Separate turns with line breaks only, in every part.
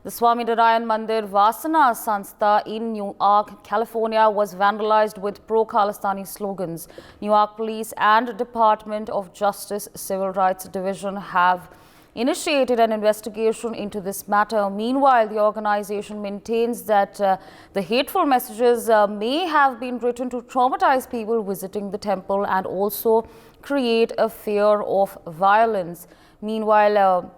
The Swaminarayan Mandir Vasana Sanstha in Newark, California was vandalized with pro-Khalistani slogans. Newark Police and Department of Justice Civil Rights Division have initiated an investigation into this matter. Meanwhile, the organization maintains that the hateful messages may have been written to traumatize people visiting the temple and also create a fear of violence. Meanwhile,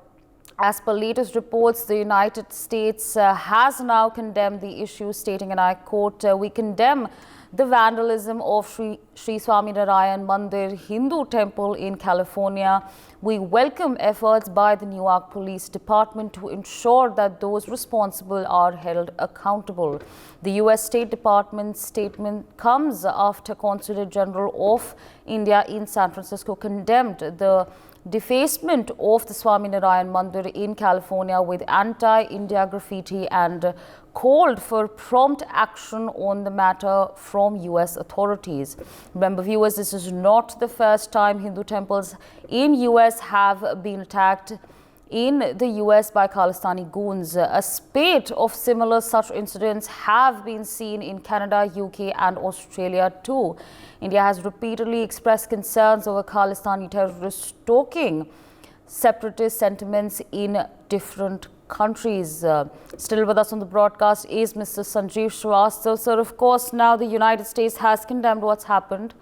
as per latest reports, the United States has now condemned the issue, stating, and I quote, "We condemn the vandalism of Sri Swaminarayan Mandir Hindu temple in California. We welcome efforts by the Newark Police Department to ensure that those responsible are held accountable." The U.S. State Department's statement comes after Consulate General of India in San Francisco condemned the defacement of the Swaminarayan Mandir in California with anti-India graffiti and called for prompt action on the matter from U.S. authorities. Remember, viewers, this is not the first time Hindu temples in U.S. have been attacked in the U.S. by Khalistani goons. A spate of similar such incidents have been seen in Canada, UK and Australia too. India has repeatedly expressed concerns over Khalistani terrorists stoking separatist sentiments in different countries. Still with us on the broadcast is Mr. Sanjeev Srivastava. Sir, of course, now the United States has condemned what's happened,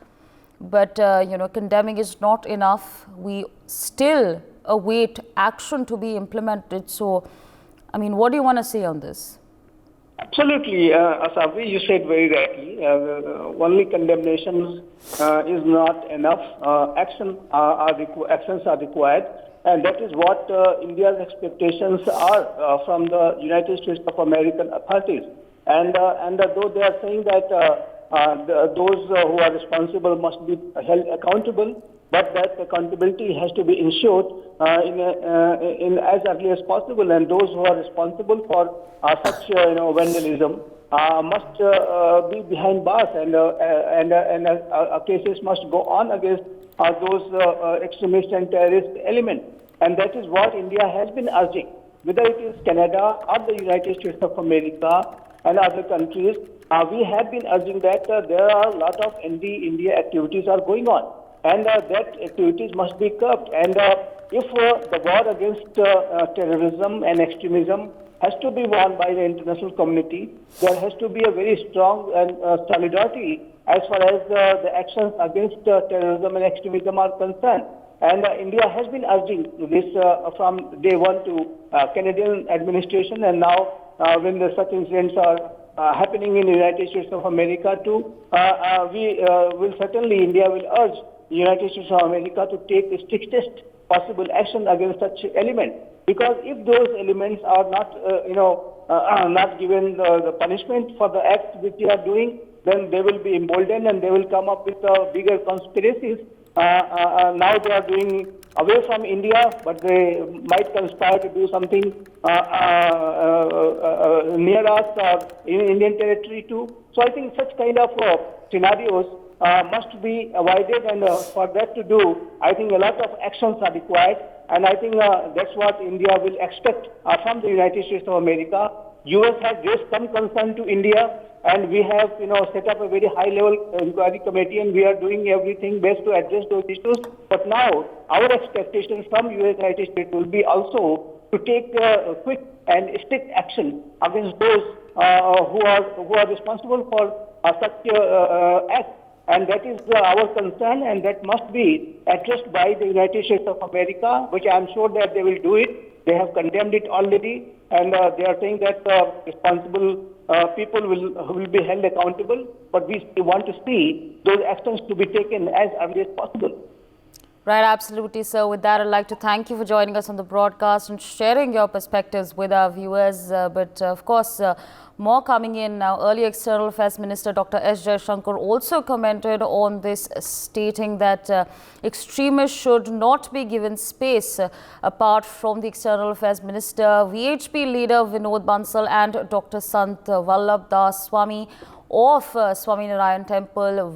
but condemning is not enough. We still await action to be implemented. So, I mean, what do you want to say on this?
Absolutely, Asafi, you said very rightly. Only condemnations is not enough. Actions are required, and that is what India's expectations are from the United States of American authorities. And though they are saying that those who are responsible must be held accountable, but that accountability has to be ensured in as early as possible, and those who are responsible for such vandalism must be behind bars, and cases must go on against those extremist and terrorist elements. And that is what India has been urging, whether it is Canada or the United States of America and other countries. We have been urging that there are a lot of anti-India activities are going on, and that activities must be curbed. And if the war against terrorism and extremism has to be won by the international community, there has to be a very strong and solidarity as far as the actions against terrorism and extremism are concerned. And India has been urging this from day one to Canadian administration, and now when such incidents are happening in the United States of America too, we will certainly, India will urge the United States of America to take the strictest possible action against such elements. Because if those elements are not, not given the punishment for the acts which they are doing, then they will be emboldened and they will come up with bigger conspiracies. Now they are doing away from India, but they might conspire to do something near us or in Indian territory too. So I think such kind of scenarios must be avoided, and for that to do, I think a lot of actions are required, and I think that's what India will expect from the United States of America. U.S. has raised some concern to India, and we have set up a very high-level inquiry committee, and we are doing everything best to address those issues. But now our expectations from United States will be also to take quick and strict action against those who are responsible for such acts. And that is our concern, and that must be addressed by the United States of America, which I am sure that they will do it. They have condemned it already, and they are saying that responsible people will be held accountable. But we want to see those actions to be taken as early as possible.
Right, absolutely, sir. With that, I'd like to thank you for joining us on the broadcast and sharing your perspectives with our viewers. But of course, more coming in now. Earlier External Affairs Minister Dr. S. Jaishankar also commented on this, stating that extremists should not be given space. Apart from the External Affairs Minister, VHP leader Vinod Bansal and Dr. Sant Vallabh Das Swami of Swaminarayan Temple,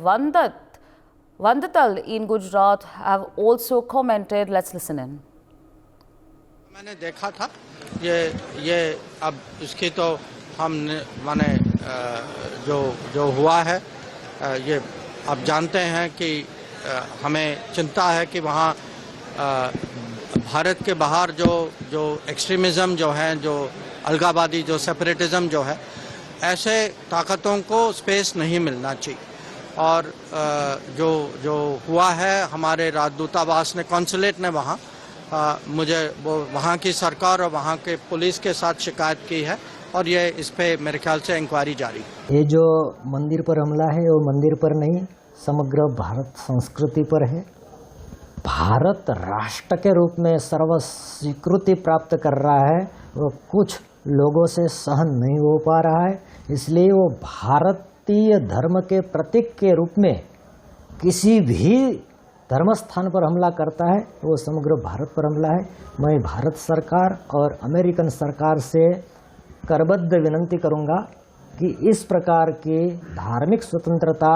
Vandatal in Gujarat have also commented. Let's listen in.
मैंने देखा था ये अब इसकी तो हम माने जो हुआ है ये आप जानते हैं कि हमें चिंता है कि वहाँ भारत के बाहर जो एक्सट्रीमिज़म जो है, जो अलगावादी, जो सेपरेटिज़म जो है, ऐसे ताकतों को स्पेस नहीं मिलना चाहिए। और जो हुआ है, हमारे राजदूतावास ने, कॉन्सुलेट ने वहाँ मुझे वो वहाँ की सरकार और वहाँ के पुलिस के साथ शिकायत की है और ये इस पे मेरे ख्याल से इंक्वायरी जारी है।
ये जो मंदिर पर हमला है वो मंदिर पर नहीं, समग्र भारत संस्कृति पर है। भारत राष्ट्र के रूप में सर्व स्वीकृति प्राप्त कर रहा है, वो कुछ लोगों से सहन नहीं हो पा रहा है, इसलिए वो भारतीय धर्म के प्रतीक के रूप में किसी भी धर्म स्थान पर हमला करता है वो समग्र भारत पर हमला है। मैं भारत सरकार और अमेरिकन सरकार से करबद्ध विनंती करूंगा कि इस प्रकार की धार्मिक स्वतंत्रता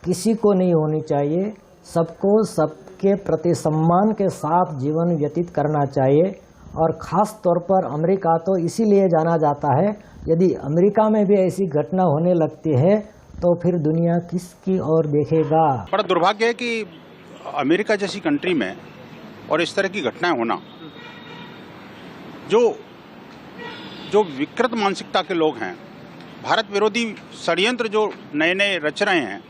किसी को नहीं होनी चाहिए, सबको सबके प्रति सम्मान के साथ जीवन व्यतीत करना चाहिए। और ख़ास तौर पर अमेरिका तो इसीलिए जाना जाता है, यदि अमेरिका में भी ऐसी घटना होने लगती है तो फिर दुनिया किसकी ओर देखेगा।
बड़ा दुर्भाग्य है कि अमेरिका जैसी कंट्री में और इस तरह की घटनाएं होना, जो विकृत मानसिकता के लोग हैं, भारत विरोधी षड्यंत्र जो नए नए रच रहे हैं,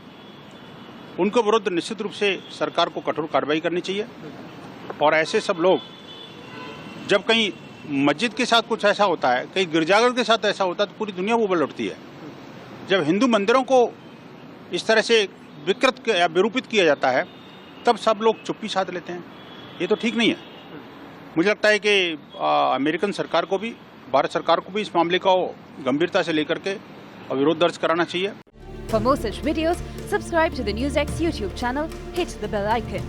उनको विरुद्ध निश्चित रूप से सरकार को कठोर कार्रवाई करनी चाहिए। और ऐसे सब लोग, जब कहीं मस्जिद के साथ कुछ ऐसा होता है, कहीं गिरजाघर के साथ ऐसा होता है, तो पूरी दुनिया वो उबल उठती है। जब हिंदू मंदिरों को इस तरह से विकृत या विरूपित किया जाता है, तब सब लोग चुप्पी साध लेते हैं। ये तो ठीक नहीं है। मुझे लगता है कि अमेरिकन सरकार को भी, भारत सरकार को भी इस मामले को गंभीरता से लेकर के विरोध दर्ज कराना चाहिए।
For more such videos, subscribe to the NewsX YouTube channel, hit the bell icon.